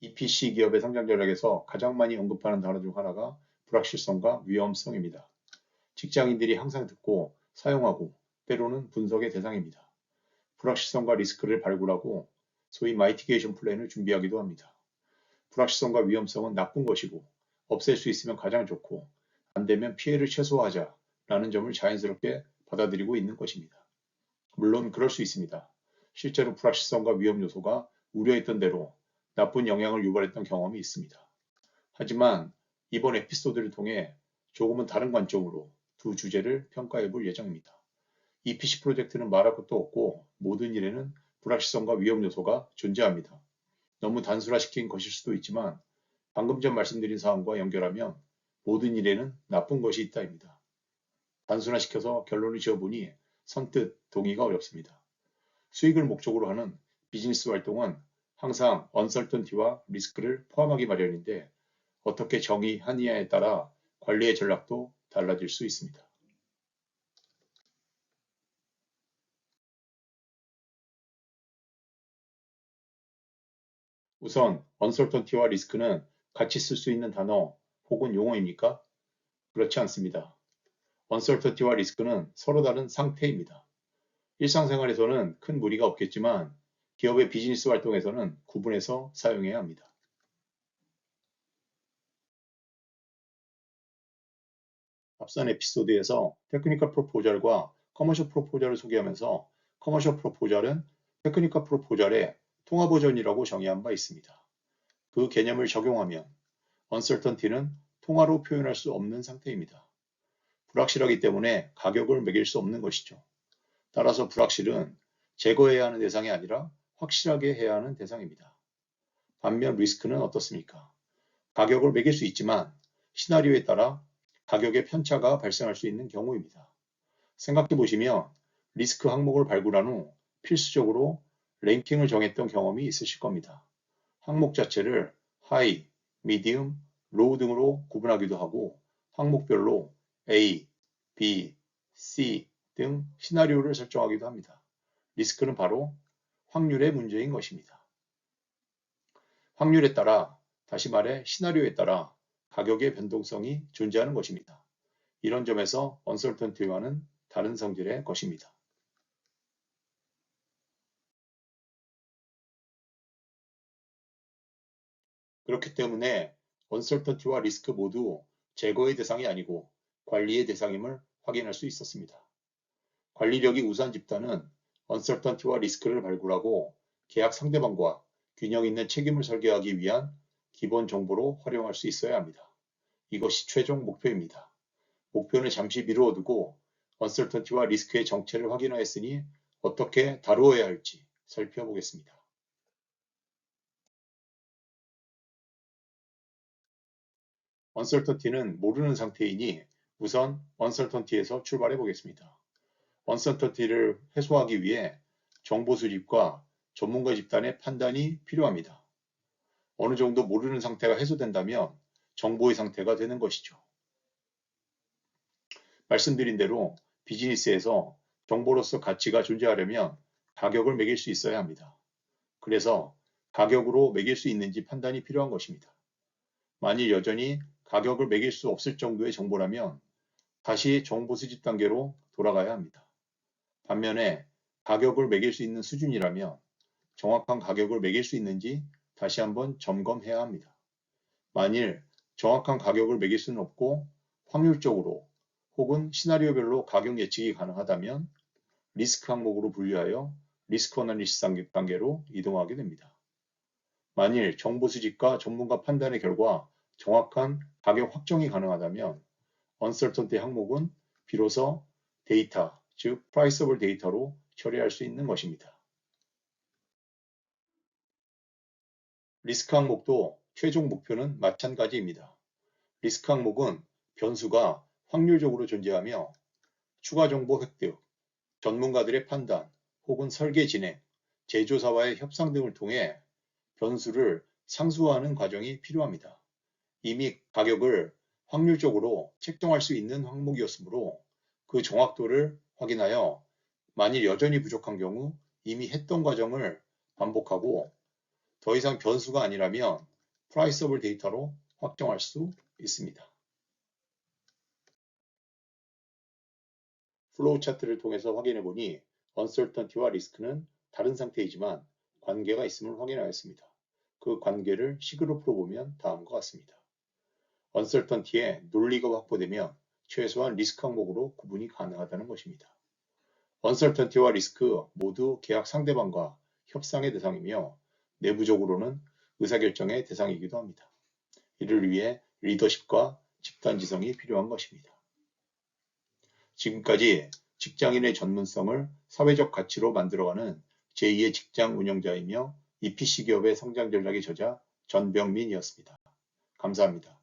EPC 기업의 성장 전략에서 가장 많이 언급하는 단어 중 하나가 불확실성과 위험성입니다. 직장인들이 항상 듣고 사용하고 때로는 분석의 대상입니다. 불확실성과 리스크를 발굴하고 소위 마이티게이션 플랜을 준비하기도 합니다. 불확실성과 위험성은 나쁜 것이고 없앨 수 있으면 가장 좋고 안 되면 피해를 최소화하자라는 점을 자연스럽게 받아들이고 있는 것입니다. 물론 그럴 수 있습니다. 실제로 불확실성과 위험 요소가 우려했던 대로 나쁜 영향을 유발했던 경험이 있습니다. 하지만 이번 에피소드를 통해 조금은 다른 관점으로 두 주제를 평가해 볼 예정입니다. EPC 프로젝트는 말할 것도 없고 모든 일에는 불확실성과 위험 요소가 존재합니다. 너무 단순화시킨 것일 수도 있지만 방금 전 말씀드린 사항과 연결하면 모든 일에는 나쁜 것이 있다입니다. 단순화시켜서 결론을 지어보니 선뜻 동의가 어렵습니다. 수익을 목적으로 하는 비즈니스 활동은 항상 언설턴티와 리스크를 포함하기 마련인데 어떻게 정의하느냐에 따라 관리의 전략도 달라질 수 있습니다. 우선 언설턴티와 리스크는 같이 쓸 수 있는 단어 혹은 용어입니까? 그렇지 않습니다. 언설턴티와 리스크는 서로 다른 상태입니다. 일상생활에서는 큰 무리가 없겠지만 기업의 비즈니스 활동에서는 구분해서 사용해야 합니다. 앞선 에피소드에서 테크니컬 프로포절과 커머셜 프로포절을 소개하면서 커머셜 프로포절은 테크니컬 프로포절의 통화 버전이라고 정의한 바 있습니다. 그 개념을 적용하면 uncertainty는 통화로 표현할 수 없는 상태입니다. 불확실하기 때문에 가격을 매길 수 없는 것이죠. 따라서 불확실은 제거해야 하는 대상이 아니라 확실하게 해야 하는 대상입니다. 반면 리스크는 어떻습니까? 가격을 매길 수 있지만 시나리오에 따라 가격의 편차가 발생할 수 있는 경우입니다. 생각해 보시면 리스크 항목을 발굴한 후 필수적으로 랭킹을 정했던 경험이 있으실 겁니다. 항목 자체를 하이, 미디움, 로우 등으로 구분하기도 하고 항목별로 A, B, C 등 시나리오를 설정하기도 합니다. 리스크는 바로 확률의 문제인 것입니다. 확률에 따라, 다시 말해 시나리오에 따라 가격의 변동성이 존재하는 것입니다. 이런 점에서 언설턴티와는 다른 성질의 것입니다. 그렇기 때문에 언설턴티와 리스크 모두 제거의 대상이 아니고 관리의 대상임을 확인할 수 있었습니다. 관리력이 우수한 집단은 언설턴티와 리스크를 발굴하고 계약 상대방과 균형 있는 책임을 설계하기 위한 기본 정보로 활용할 수 있어야 합니다. 이것이 최종 목표입니다. 목표는 잠시 미루어 두고 언설턴티와 리스크의 정체를 확인하였으니 어떻게 다루어야 할지 살펴보겠습니다. 언설턴티는 모르는 상태이니 우선 언설턴티에서 출발해 보겠습니다. 언설턴티를 해소하기 위해 정보 수집과 전문가 집단의 판단이 필요합니다. 어느 정도 모르는 상태가 해소된다면 정보의 상태가 되는 것이죠. 말씀드린 대로 비즈니스에서 정보로서 가치가 존재하려면 가격을 매길 수 있어야 합니다. 그래서 가격으로 매길 수 있는지 판단이 필요한 것입니다. 만일 여전히 가격을 매길 수 없을 정도의 정보라면 다시 정보 수집 단계로 돌아가야 합니다. 반면에 가격을 매길 수 있는 수준이라면 정확한 가격을 매길 수 있는지 다시 한번 점검해야 합니다. 만일 정확한 가격을 매길 수는 없고 확률적으로 혹은 시나리오별로 가격 예측이 가능하다면 리스크 항목으로 분류하여 리스크 어널리시스 단계로 이동하게 됩니다. 만일 정보 수집과 전문가 판단의 결과 정확한 가격 확정이 가능하다면 uncertainty 항목은 비로소 데이터, 즉 priceable 데이터로 처리할 수 있는 것입니다. 리스크 항목도 최종 목표는 마찬가지입니다. 리스크 항목은 변수가 확률적으로 존재하며 추가 정보 획득, 전문가들의 판단 혹은 설계 진행, 제조사와의 협상 등을 통해 변수를 상수화하는 과정이 필요합니다. 이미 가격을 확률적으로 책정할 수 있는 항목이었으므로 그 정확도를 확인하여 만일 여전히 부족한 경우 이미 했던 과정을 반복하고 더 이상 변수가 아니라면 priceable 데이터로 확정할 수 있습니다. 플로우 차트를 통해서 확인해 보니 uncertainty와 리스크는 다른 상태이지만 관계가 있음을 확인하였습니다. 그 관계를 식으로 풀어보면 다음과 같습니다. uncertainty의 논리가 확보되면 최소한 리스크 항목으로 구분이 가능하다는 것입니다. uncertainty와 리스크 모두 계약 상대방과 협상의 대상이며 내부적으로는 의사결정의 대상이기도 합니다. 이를 위해 리더십과 집단지성이 필요한 것입니다. 지금까지 직장인의 전문성을 사회적 가치로 만들어가는 제2의 직장 운영자이며 EPC 기업의 성장 전략의 저자 전병민이었습니다. 감사합니다.